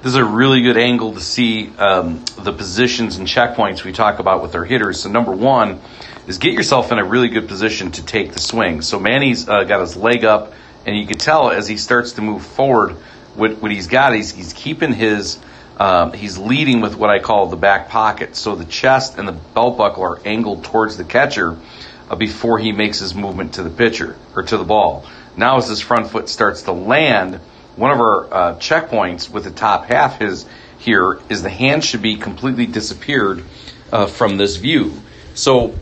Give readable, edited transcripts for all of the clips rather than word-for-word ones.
This is a really good angle to see the positions and checkpoints we talk about with our hitters. So number one is get yourself in a really good position to take the swing. So Manny's got his leg up, and you can tell as he starts to move forward, what he's got, he's keeping his, he's leading with what I call the back pocket. So the chest and the belt buckle are angled towards the catcher before he makes his movement to the pitcher or to the ball. Now as his front foot starts to land, one of our checkpoints with the top half here is the hand should be completely disappeared from this view. So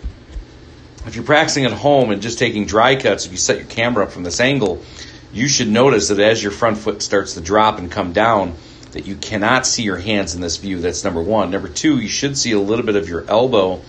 if you're practicing at home and just taking dry cuts, if you set your camera up from this angle, you should notice that as your front foot starts to drop and come down, that you cannot see your hands in this view. That's number one. Number two, you should see a little bit of your elbow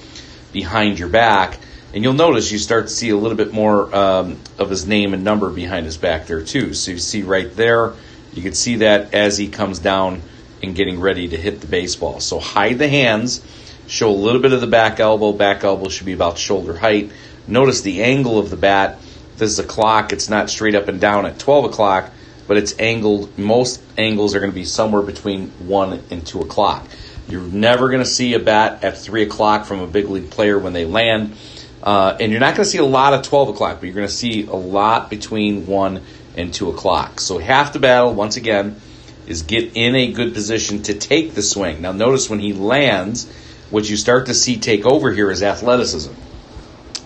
behind your back. And you'll notice you start to see a little bit more of his name and number behind his back there too. So you see right there, you can see that as he comes down and getting ready to hit the baseball. So hide the hands, show a little bit of the back elbow. Back elbow should be about shoulder height. Notice the angle of the bat. This is a clock. It's not straight up and down at 12 o'clock, but it's angled. Most angles are going to be somewhere between 1 and 2 o'clock. You're never going to see a bat at 3 o'clock from a big league player when they land. And you're not going to see a lot at 12 o'clock, but you're going to see a lot between 1 and 2 o'clock. So half the battle, once again, is get in a good position to take the swing. Now notice when he lands, what you start to see take over here is athleticism.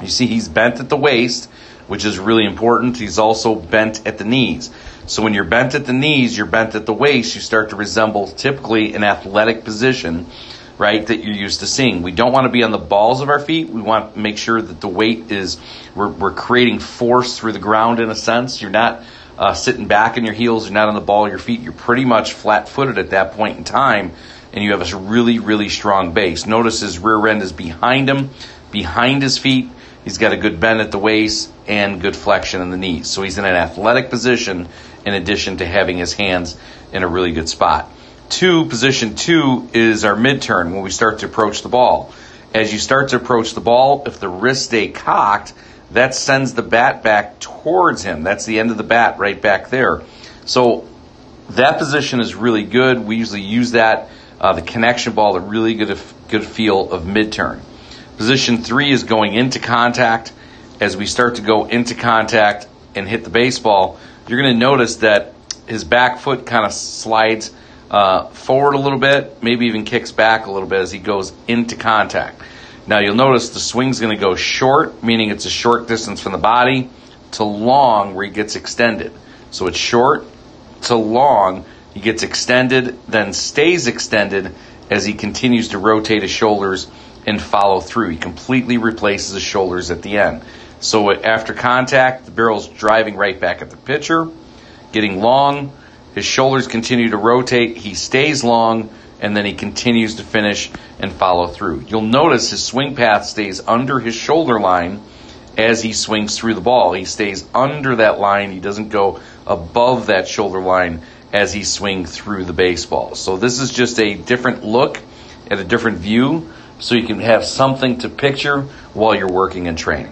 You see he's bent at the waist, which is really important. He's also bent at the knees. So when you're bent at the knees, you're bent at the waist, you start to resemble typically an athletic position, right, that you're used to seeing. We don't want to be on the balls of our feet. We want to make sure that the weight is, we're creating force through the ground in a sense. You're not sitting back in your heels. You're not on the ball of your feet. You're pretty much flat-footed at that point in time, and you have a really, really strong base. Notice his rear end is behind him, behind his feet. He's got a good bend at the waist and good flexion in the knees. So he's in an athletic position in addition to having his hands in a really good spot. Position two is our mid-turn when we start to approach the ball. As you start to approach the ball, if the wrists stay cocked, that sends the bat back towards him. That's the end of the bat right back there. So that position is really good. We usually use that, the connection ball, a really good feel of mid-turn. Position three is going into contact. As we start to go into contact and hit the baseball, you're going to notice that his back foot kind of slides forward a little bit, maybe even kicks back a little bit as he goes into contact. Now you'll notice the swing's going to go short, meaning it's a short distance from the body, to long where he gets extended. So it's short to long, he gets extended, then stays extended as he continues to rotate his shoulders and follow through. He completely replaces his shoulders at the end. So after contact, the barrel's driving right back at the pitcher, getting long. His shoulders continue to rotate. He stays long, and then he continues to finish and follow through. You'll notice his swing path stays under his shoulder line as he swings through the ball. He stays under that line. He doesn't go above that shoulder line as he swings through the baseball. So this is just a different look at a different view so you can have something to picture while you're working and training.